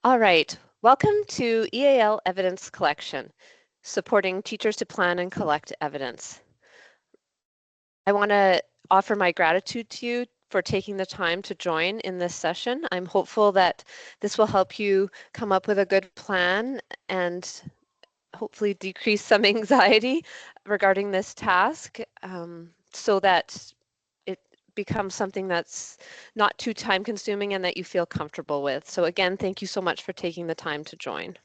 All right, welcome to EAL Evidence Collection, supporting teachers to plan and collect evidence. I want to offer my gratitude to you for taking the time to join in this session. I'm hopeful that this will help you come up with a good plan and hopefully decrease some anxiety regarding this task so that it becomes something that's not too time consuming and that you feel comfortable with. So again, thank you so much for taking the time to join.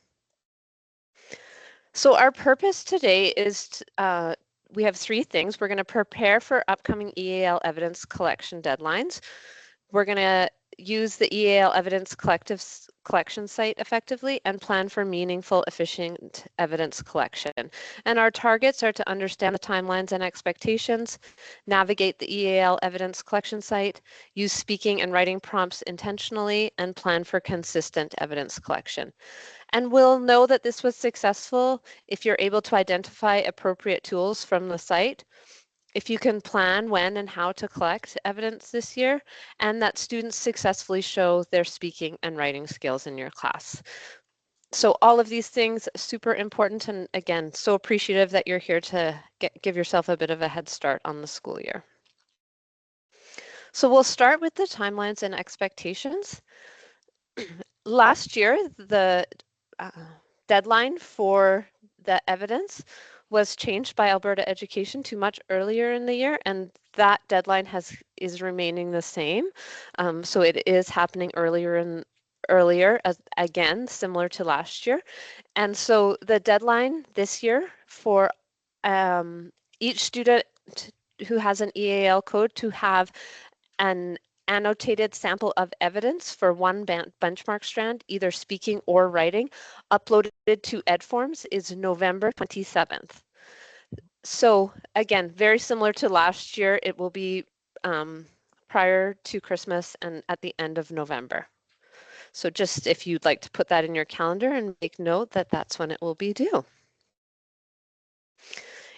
So our purpose today is we have three things. We're going to prepare for upcoming EAL evidence collection deadlines. We're going to use the EAL Evidence Collection Site effectively and plan for meaningful, efficient evidence collection. And our targets are to understand the timelines and expectations, navigate the EAL Evidence Collection Site, use speaking and writing prompts intentionally, and plan for consistent evidence collection. And we'll know that this was successful if you're able to identify appropriate tools from the site, if you can plan when and how to collect evidence this year, and that students successfully show their speaking and writing skills in your class. So all of these things super important, and again, so appreciative that you're here to give yourself a bit of a head start on the school year. So we'll start with the timelines and expectations. Last year, the deadline for the evidence was changed by Alberta Education to much earlier in the year, and that deadline is remaining the same. So it is happening earlier as again, similar to last year. And so the deadline this year for each student who has an EAL code to have an annotated sample of evidence for one benchmark strand, either speaking or writing, uploaded to EdForms is November 27th. So again, very similar to last year, it will be prior to Christmas and at the end of November. So just if you'd like to put that in your calendar and make note that that's when it will be due.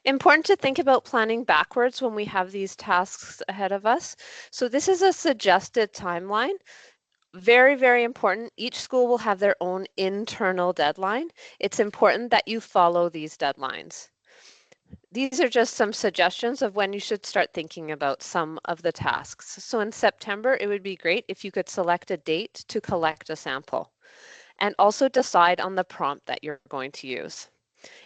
Important to think about planning backwards when we have these tasks ahead of us. So this is a suggested timeline. Very, very important. Each school will have their own internal deadline. It's important that you follow these deadlines. These are just some suggestions of when you should start thinking about some of the tasks. So in September, it would be great if you could select a date to collect a sample and also decide on the prompt that you're going to use.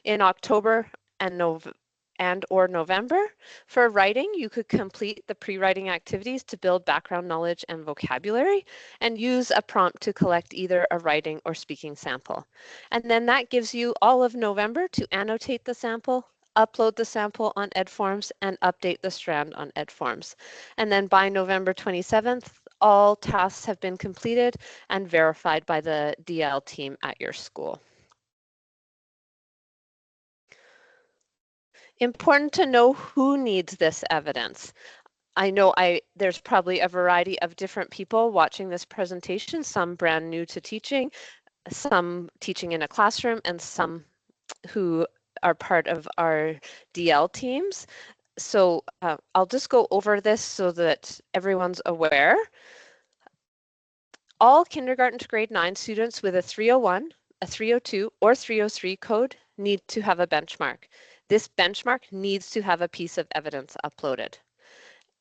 In October and or November, for writing, you could complete the pre-writing activities to build background knowledge and vocabulary and use a prompt to collect either a writing or speaking sample. And then that gives you all of November to annotate the sample, upload the sample on EdForms, and update the strand on EdForms. And then by November 27th, all tasks have been completed and verified by the DL team at your school. Important to know who needs this evidence. I know there's probably a variety of different people watching this presentation, some brand new to teaching, some teaching in a classroom, and some who are part of our DL teams. So I'll just go over this so that everyone's aware. All kindergarten to grade 9 students with a 301, a 302, or 303 code need to have a benchmark. This benchmark needs to have a piece of evidence uploaded.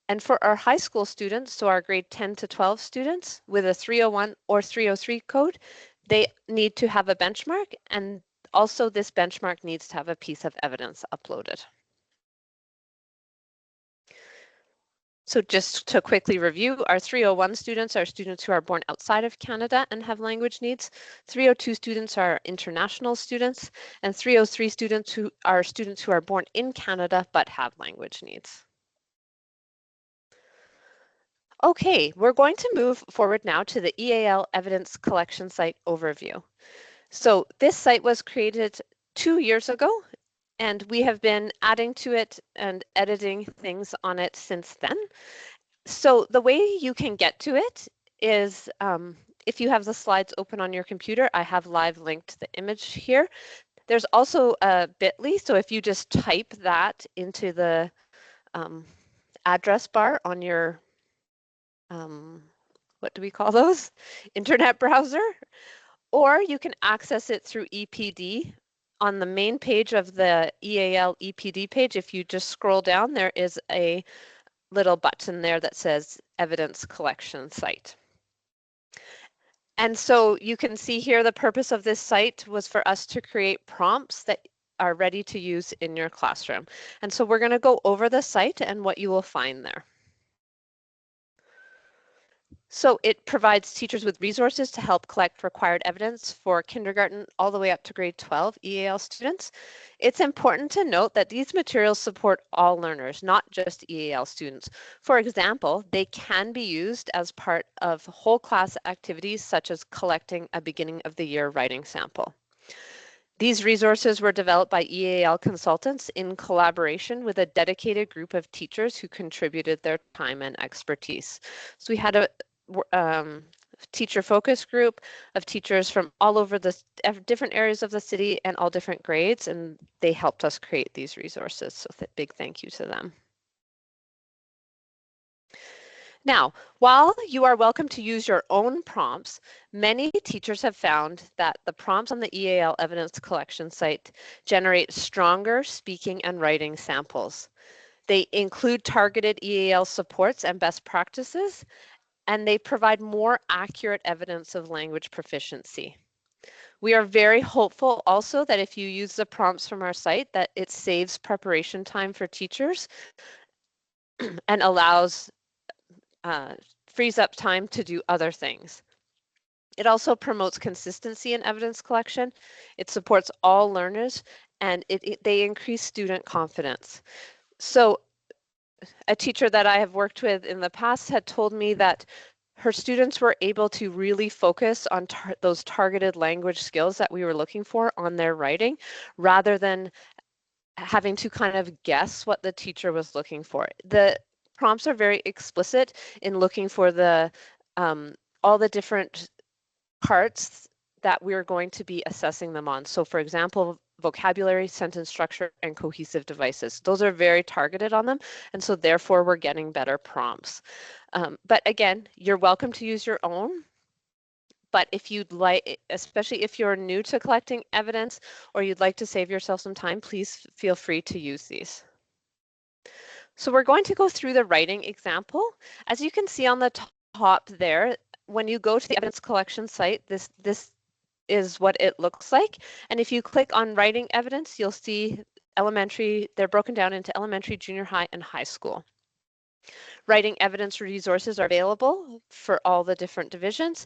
And for our high school students, so our grade 10 to 12 students with a 301 or 303 code, they need to have a benchmark, and also this benchmark needs to have a piece of evidence uploaded. So just to quickly review, our 301 students are students who are born outside of Canada and have language needs. 302 students are international students, and 303 students who are born in Canada but have language needs. Okay, we're going to move forward now to the EAL Evidence Collection Site overview. So this site was created 2 years ago, and we have been adding to it and editing things on it since then. So the way you can get to it is if you have the slides open on your computer, I have live linked the image here. There's also a bit.ly, so if you just type that into the address bar on your what do we call those? Internet browser. or you can access it through EPD. On the main page of the EAL EPD page, if you just scroll down, there is a little button there that says Evidence Collection Site. And so you can see here the purpose of this site was for us to create prompts that are ready to use in your classroom. And so we're going to go over the site and what you will find there. So it provides teachers with resources to help collect required evidence for kindergarten all the way up to grade 12 EAL students. It's important to note that these materials support all learners, not just EAL students. For example, they can be used as part of whole class activities such as collecting a beginning of the year writing sample. These resources were developed by EAL consultants in collaboration with a dedicated group of teachers who contributed their time and expertise. So we had a teacher focus group of teachers from all over the different areas of the city and all different grades, and they helped us create these resources. So big thank you to them. Now, while you are welcome to use your own prompts, many teachers have found that the prompts on the EAL Evidence Collection Site generate stronger speaking and writing samples. They include targeted EAL supports and best practices, and they provide more accurate evidence of language proficiency. We are very hopeful also that if you use the prompts from our site, that it saves preparation time for teachers and allows frees up time to do other things. It also promotes consistency in evidence collection. It supports all learners, and they increase student confidence. So a teacher that I have worked with in the past had told me that her students were able to really focus on those targeted language skills that we were looking for on their writing, rather than having to kind of guess what the teacher was looking for. The prompts are very explicit in looking for the all the different parts that we're going to be assessing them on. So for example, vocabulary, sentence structure, and cohesive devices. Those are very targeted on them, and so therefore we're getting better prompts. But again, you're welcome to use your own. But if you'd like, especially if you're new to collecting evidence or you'd like to save yourself some time, please feel free to use these. So we're going to go through the writing example. As you can see on the top there, when you go to the evidence collection site, this is what it looks like. And if you click on writing evidence, you'll see elementary, they're broken down into elementary, junior high, and high school. Writing evidence resources are available for all the different divisions.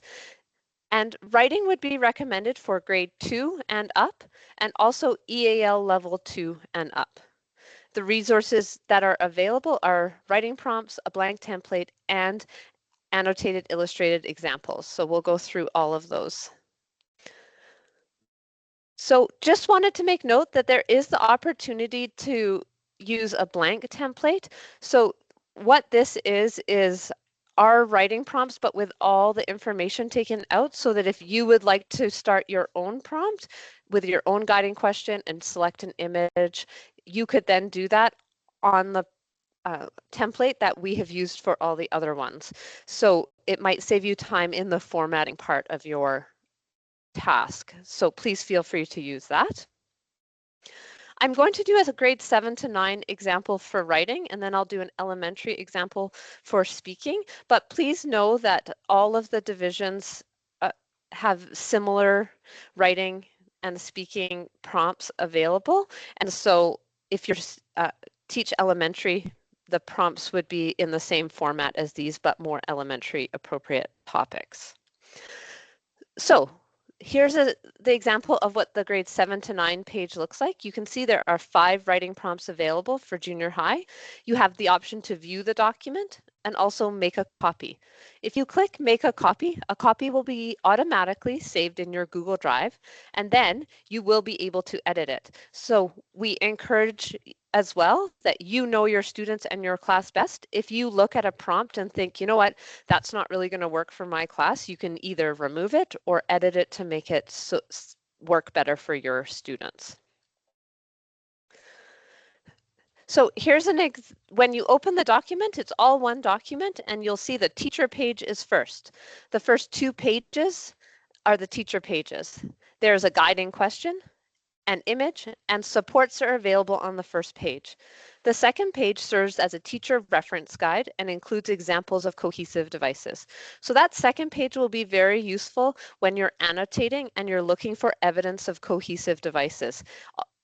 And writing would be recommended for grade 2 and up, and also EAL level 2 and up. The resources that are available are writing prompts, a blank template, and annotated illustrated examples. So we'll go through all of those. So just wanted to make note that there is the opportunity to use a blank template. So what this is our writing prompts, but with all the information taken out, so that if you would like to start your own prompt with your own guiding question and select an image, you could then do that on the template that we have used for all the other ones. So it might save you time in the formatting part of your task. So please feel free to use that. I'm going to do as a grade 7 to 9 example for writing, and then I'll do an elementary example for speaking. But please know that all of the divisions have similar writing and speaking prompts available. And so if you're teach elementary, the prompts would be in the same format as these, but more elementary appropriate topics. So here's the example of what the grade 7 to 9 page looks like. You can see there are 5 writing prompts available for junior high. You have the option to view the document and also make a copy. If you click make a copy will be automatically saved in your Google Drive, and then you will be able to edit it. So we encourage as well that you know your students and your class best. If you look at a prompt and think, you know what, that's not really going to work for my class, you can either remove it or edit it to make it work better for your students. So here's when you open the document, it's all one document, and you'll see the teacher page is first. The first 2 pages are the teacher pages. There's a guiding question, an image, and supports are available on the first page. The second page serves as a teacher reference guide and includes examples of cohesive devices. So that second page will be very useful when you're annotating and you're looking for evidence of cohesive devices.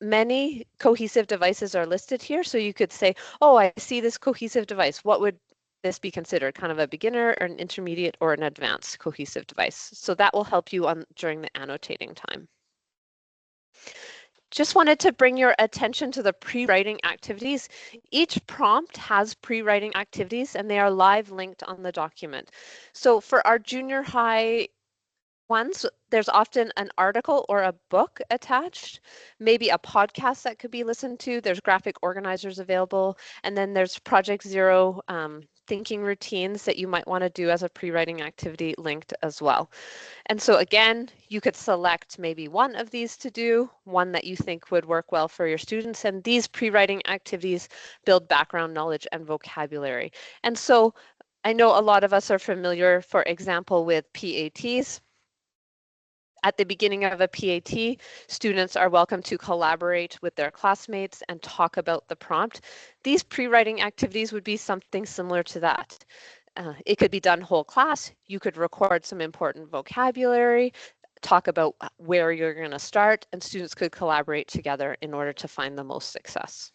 Many cohesive devices are listed here, so you could say, oh, I see this cohesive device. What would this be considered? Kind of a beginner or an intermediate or an advanced cohesive device. So that will help you during the annotating time. Just wanted to bring your attention to the pre-writing activities. Each prompt has pre-writing activities and they are live linked on the document. So for our junior high ones, there's often an article or a book attached, maybe a podcast that could be listened to. There's graphic organizers available, and then there's Project Zero thinking routines that you might want to do as a pre-writing activity linked as well. And so again, you could select maybe one of these to do, one that you think would work well for your students, and these pre-writing activities build background knowledge and vocabulary. And so I know a lot of us are familiar, for example, with PATs. At the beginning of a PAT, students are welcome to collaborate with their classmates and talk about the prompt. These pre-writing activities would be something similar to that. It could be done whole class. You could record some important vocabulary, talk about where you're going to start, and students could collaborate together in order to find the most success.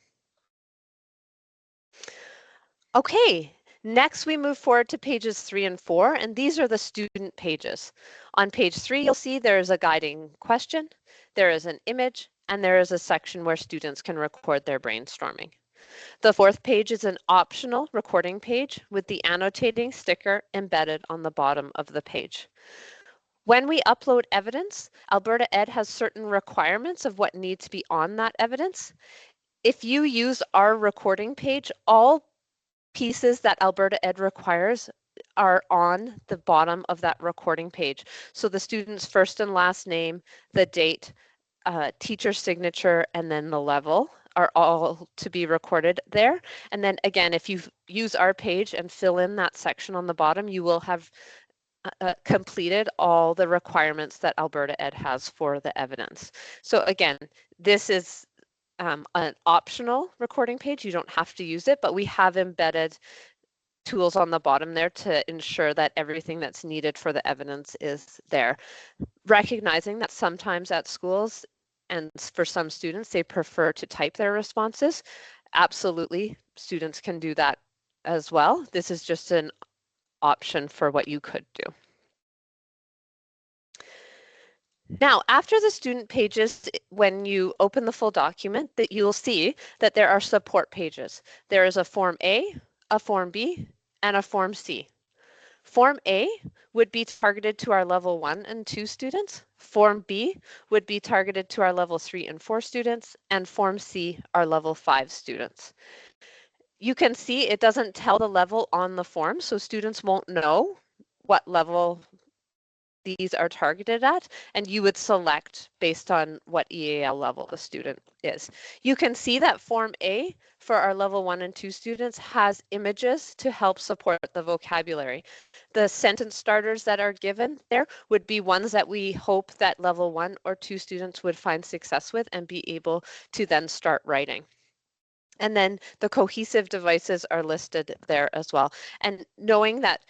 Okay, next we move forward to pages 3 and 4, and these are the student pages. On page 3, you'll see there is a guiding question, there is an image, and there is a section where students can record their brainstorming. The fourth page is an optional recording page with the annotating sticker embedded on the bottom of the page. When we upload evidence, Alberta Ed has certain requirements of what needs to be on that evidence. If you use our recording page, all pieces that Alberta Ed requires are on the bottom of that recording page. So the student's first and last name, the date, teacher signature, and then the level are all to be recorded there. And then again, if you use our page and fill in that section on the bottom, you will have completed all the requirements that Alberta Ed has for the evidence. So again, this is an optional recording page. You don't have to use it, but we have embedded tools on the bottom there to ensure that everything that's needed for the evidence is there. Recognizing that sometimes at schools and for some students, they prefer to type their responses. Absolutely, students can do that as well. This is just an option for what you could do. Now, after the student pages, when you open the full document, that you'll see that there are support pages. There is a Form A, a Form B, and a Form C. Form A would be targeted to our level 1 and 2 students. Form B would be targeted to our level 3 and 4 students, and Form C, our level 5 students. You can see it doesn't tell the level on the form, so students won't know what level these are targeted at, and you would select based on what EAL level the student is. You can see that Form A for our level 1 and 2 students has images to help support the vocabulary. The sentence starters that are given there would be ones that we hope that level 1 or 2 students would find success with and be able to then start writing. And then the cohesive devices are listed there as well. And knowing that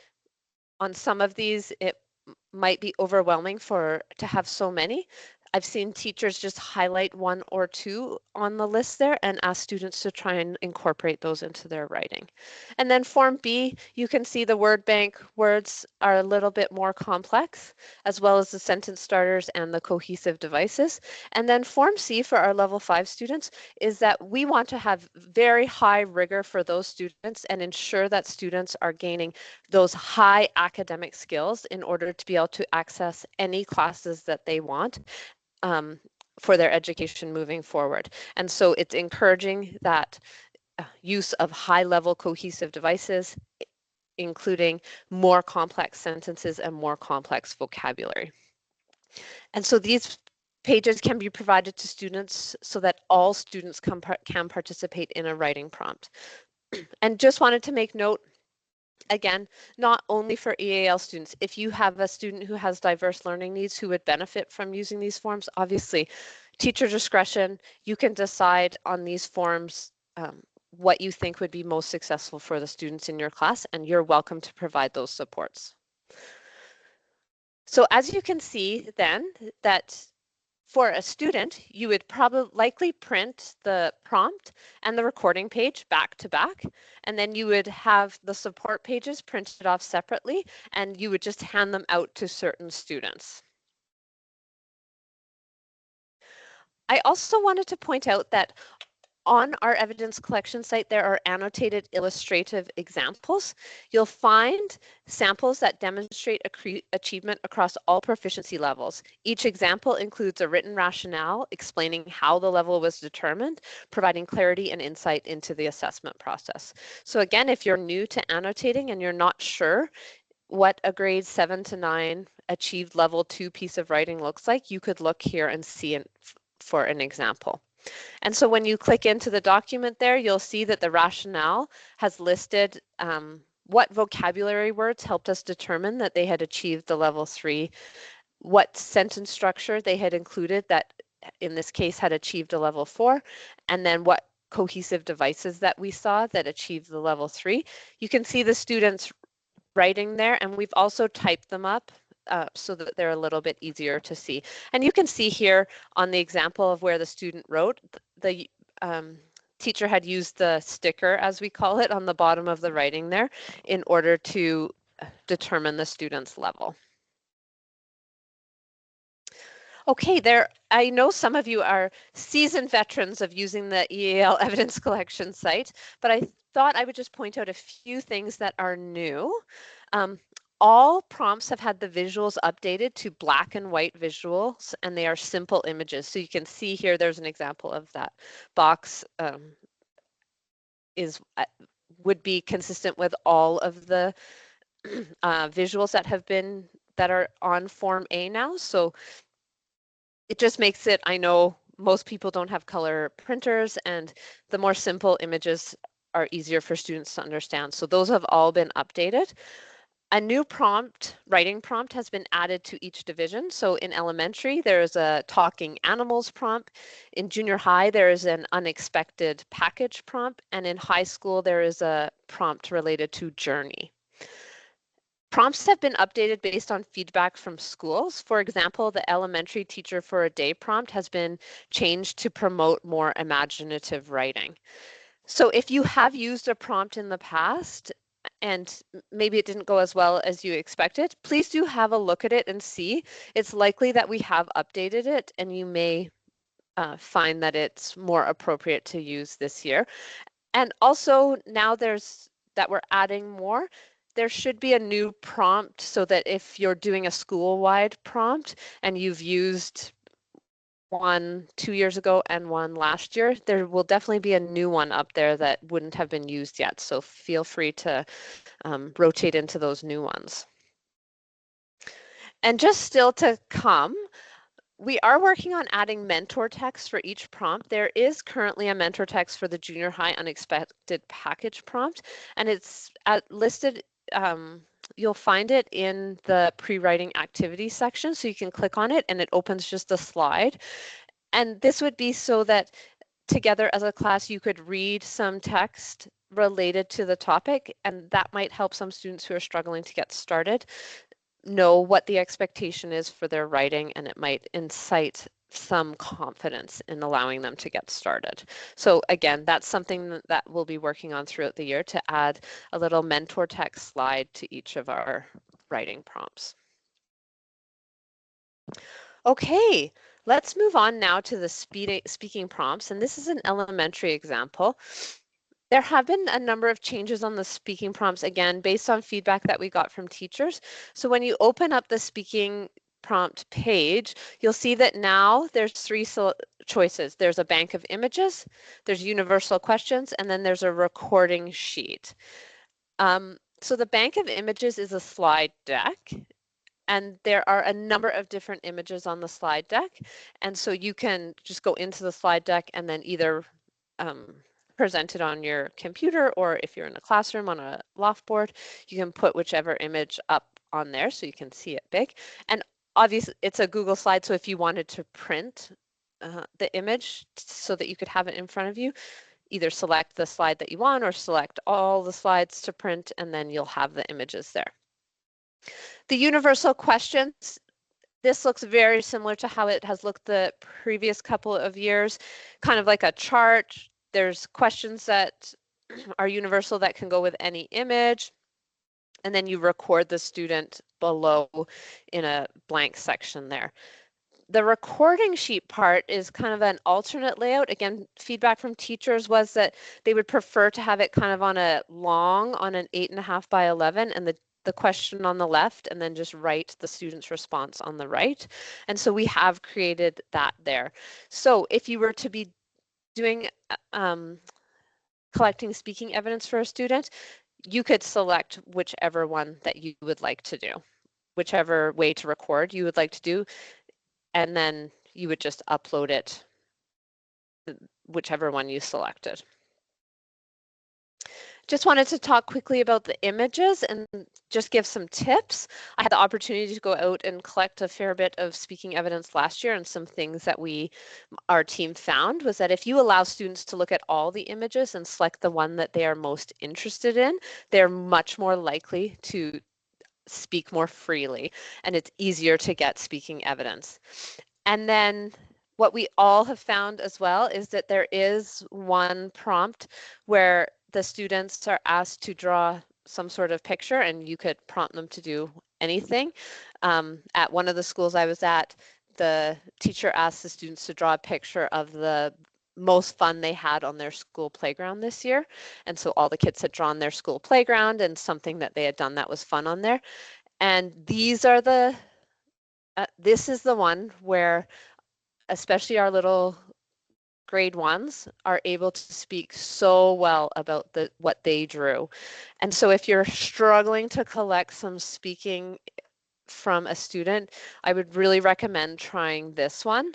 on some of these, it might be overwhelming to have so many. I've seen teachers just highlight 1 or 2 on the list there and ask students to try and incorporate those into their writing. And then Form B, you can see the word bank words are a little bit more complex, as well as the sentence starters and the cohesive devices. And then Form C for our level 5 students is that we want to have very high rigor for those students and ensure that students are gaining those high academic skills in order to be able to access any classes that they want for their education moving forward. And so it's encouraging that use of high-level cohesive devices, including more complex sentences and more complex vocabulary. And so these pages can be provided to students so that all students can participate in a writing prompt. And just wanted to make note, Again, not only for EAL students. If you have a student who has diverse learning needs who would benefit from using these forms, obviously, teacher discretion, you can decide on these forms what you think would be most successful for the students in your class, and you're welcome to provide those supports. So as you can see then that for a student, you would probably likely print the prompt and the recording page back to back, and then you would have the support pages printed off separately, and you would just hand them out to certain students. I also wanted to point out that on our evidence collection site, there are annotated illustrative examples. You'll find samples that demonstrate achievement across all proficiency levels. Each example includes a written rationale explaining how the level was determined, providing clarity and insight into the assessment process. So again, if you're new to annotating and you're not sure what a grade 7 to 9 achieved level 2 piece of writing looks like, you could look here and see it for an example. And so when you click into the document there, you'll see that the rationale has listed what vocabulary words helped us determine that they had achieved the level 3, what sentence structure they had included that in this case had achieved a level 4, and then what cohesive devices that we saw that achieved the level 3. You can see the students writing there, and we've also typed them up so that they're a little bit easier to see. And you can see here on the example of where the student wrote, the teacher had used the sticker, as we call it, on the bottom of the writing there in order to determine the student's level. Okay, I know some of you are seasoned veterans of using the EAL Evidence Collection Site, but I thought I would just point out a few things that are new. All prompts have had the visuals updated to black and white visuals, and they are simple images. So you can see here, there's an example of that box would be consistent with all of the visuals that are on Form A now. So it just makes it, I know most people don't have color printers, and the more simple images are easier for students to understand. So those have all been updated. A new writing prompt has been added to each division. So in elementary, there's a talking animals prompt. In junior high, there is an unexpected package prompt. And in high school, there is a prompt related to journey. Prompts have been updated based on feedback from schools. For example, the elementary teacher for a day prompt has been changed to promote more imaginative writing. So if you have used a prompt in the past and maybe it didn't go as well as you expected, please do have a look at it and see. It's likely that we have updated it, and you may find that it's more appropriate to use this year. And also now that we're adding more, there should be a new prompt so that if you're doing a school-wide prompt and you've used one 2 years ago and one last year, there will definitely be a new one up there that wouldn't have been used yet. So feel free to rotate into those new ones. And just still to come, we are working on adding mentor text for each prompt. There is currently a mentor text for the junior high unexpected package prompt, and it's listed, you'll find it in the pre-writing activity section. So you can click on it and it opens just a slide. And this would be so that together as a class, you could read some text related to the topic, and that might help some students who are struggling to get started know what the expectation is for their writing, and it might incite some confidence in allowing them to get started. So again, that's something that we'll be working on throughout the year, to add a little mentor text slide to each of our writing prompts. Okay, let's move on now to the speaking prompts, and this is an elementary example. There have been a number of changes on the speaking prompts, again, based on feedback that we got from teachers. So when you open up the speaking prompt page, you'll see that now there's 3 choices. There's a bank of images, there's universal questions, and then there's a recording sheet. So the bank of images is a slide deck, and there are a number of different images on the slide deck. And so you can just go into the slide deck and then either present it on your computer, or if you're in a classroom on a loft board, you can put whichever image up on there so you can see it big. And obviously it's a Google slide, so if you wanted to print the image so that you could have it in front of you, either select the slide that you want or select all the slides to print, and then you'll have the images there. The universal questions, this looks very similar to how it has looked the previous couple of years, kind of like a chart. There's questions that are universal that can go with any image, and then you record the student below in a blank section there. The recording sheet part is kind of an alternate layout. Again, feedback from teachers was that they would prefer to have it kind of on an 8.5 by 11, and the question on the left, and then just write the student's response on the right. And so we have created that there. So if you were to be doing collecting speaking evidence for a student, you could select whichever one that you would like to do, whichever way to record you would like to do, and then you would just upload it, whichever one you selected. Just wanted to talk quickly about the images and just give some tips. I had the opportunity to go out and collect a fair bit of speaking evidence last year, and some things that our team found was that if you allow students to look at all the images and select the one that they are most interested in, they're much more likely to speak more freely, and it's easier to get speaking evidence. And then what we all have found as well is that there is one prompt where the students are asked to draw some sort of picture, and you could prompt them to do anything. At one of the schools I was at, the teacher asked the students to draw a picture of the most fun they had on their school playground this year. And so all the kids had drawn their school playground and something that they had done that was fun on there. And these are this is the one where especially our little grade ones are able to speak so well about what they drew. And so if you're struggling to collect some speaking from a student, I would really recommend trying this one.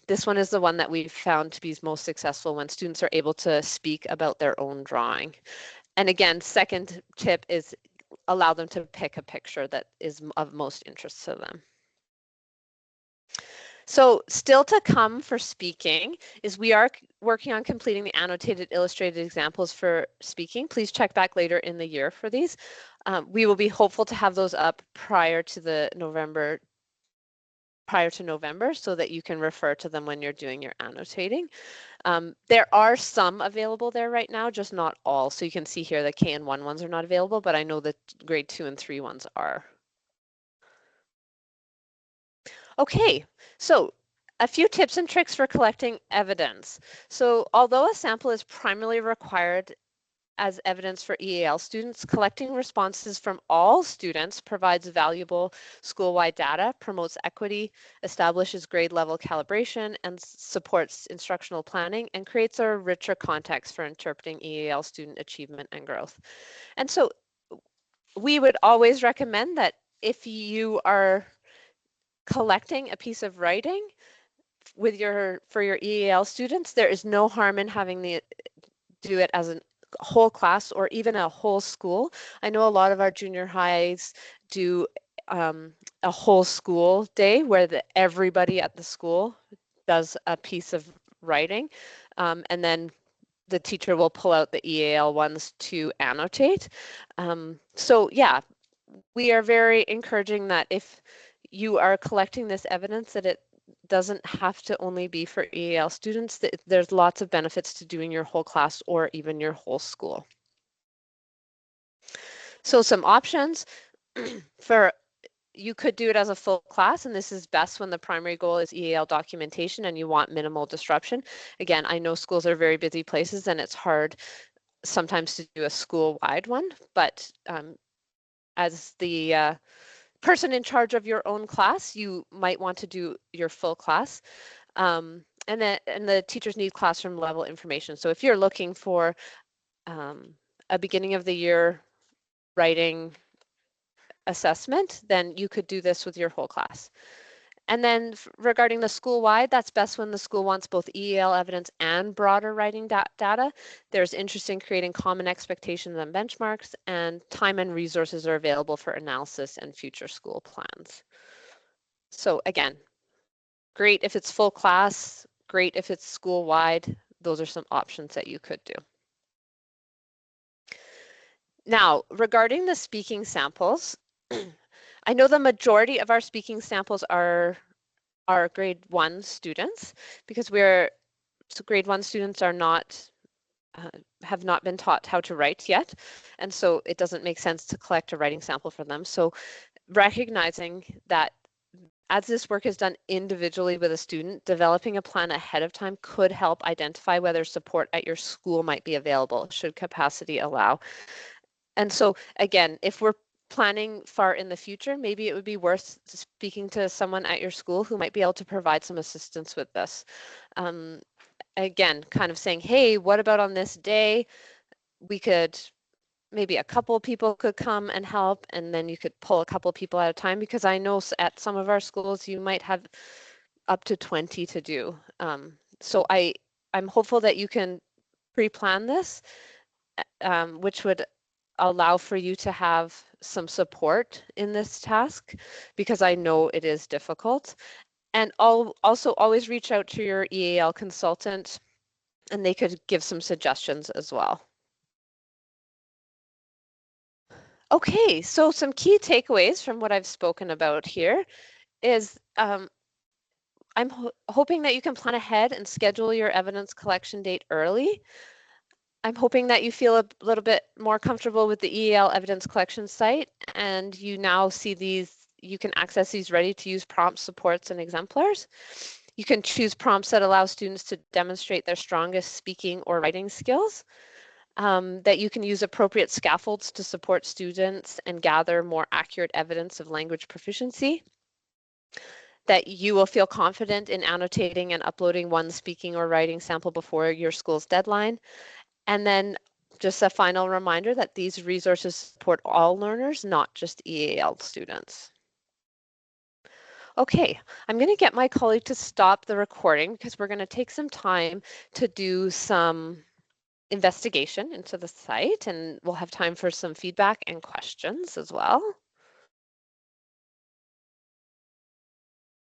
This one is the one that we've found to be most successful when students are able to speak about their own drawing. And again, second tip is allow them to pick a picture that is of most interest to them. So still to come for speaking is we are working on completing the annotated illustrated examples for speaking. Please check back later in the year for these. We will be hopeful to have those up prior to November so that you can refer to them when you're doing your annotating. There are some available there right now, just not all. So you can see here the KN1 ones are not available, but I know that grade 2 and 3 ones are. Okay, so a few tips and tricks for collecting evidence. So although a sample is primarily required as evidence for EAL students, collecting responses from all students provides valuable school-wide data, promotes equity, establishes grade level calibration, and supports instructional planning, and creates a richer context for interpreting EAL student achievement and growth. And so we would always recommend that if you are collecting a piece of writing for your EAL students, there is no harm in having do it as a whole class or even a whole school. I know a lot of our junior highs do a whole school day where everybody at the school does a piece of writing, and then the teacher will pull out the EAL ones to annotate. So yeah, we are very encouraging that if you are collecting this evidence, that it doesn't have to only be for EAL students. There's lots of benefits to doing your whole class or even your whole school. So some options you could do it as a full class, and this is best when the primary goal is EAL documentation and you want minimal disruption. Again, I know schools are very busy places and it's hard sometimes to do a school-wide one, but as the person in charge of your own class, you might want to do your full class. And the teachers need classroom level information. So if you're looking for a beginning of the year writing assessment, then you could do this with your whole class. And then regarding the school-wide, that's best when the school wants both EAL evidence and broader writing data. There's interest in creating common expectations and benchmarks, and time and resources are available for analysis and future school plans. So again, great if it's full class, great if it's school-wide. Those are some options that you could do. Now, regarding the speaking samples, I know the majority of our speaking samples are grade 1 students, because grade 1 students are not have not been taught how to write yet, and so it doesn't make sense to collect a writing sample for them. So recognizing that as this work is done individually with a student, developing a plan ahead of time could help identify whether support at your school might be available, should capacity allow. And so again, if we're planning far in the future, maybe it would be worth speaking to someone at your school who might be able to provide some assistance with this. Again, kind of saying, hey, what about on this day? We could, maybe a couple people could come and help, and then you could pull a couple people at a time, because I know at some of our schools you might have up to 20 to do. So I'm hopeful that you can pre-plan this, which would allow for you to have some support in this task, because I know it is difficult. And also always reach out to your EAL consultant, and they could give some suggestions as well. Okay, so some key takeaways from what I've spoken about here is I'm hoping that you can plan ahead and schedule your evidence collection date early. I'm hoping that you feel a little bit more comfortable with the EAL Evidence Collection Site, and you now see you can access these ready-to-use prompts, supports, and exemplars. You can choose prompts that allow students to demonstrate their strongest speaking or writing skills, that you can use appropriate scaffolds to support students and gather more accurate evidence of language proficiency, that you will feel confident in annotating and uploading one speaking or writing sample before your school's deadline. And then just a final reminder that these resources support all learners, not just EAL students. Okay, I'm going to get my colleague to stop the recording, because we're going to take some time to do some investigation into the site, and we'll have time for some feedback and questions as well.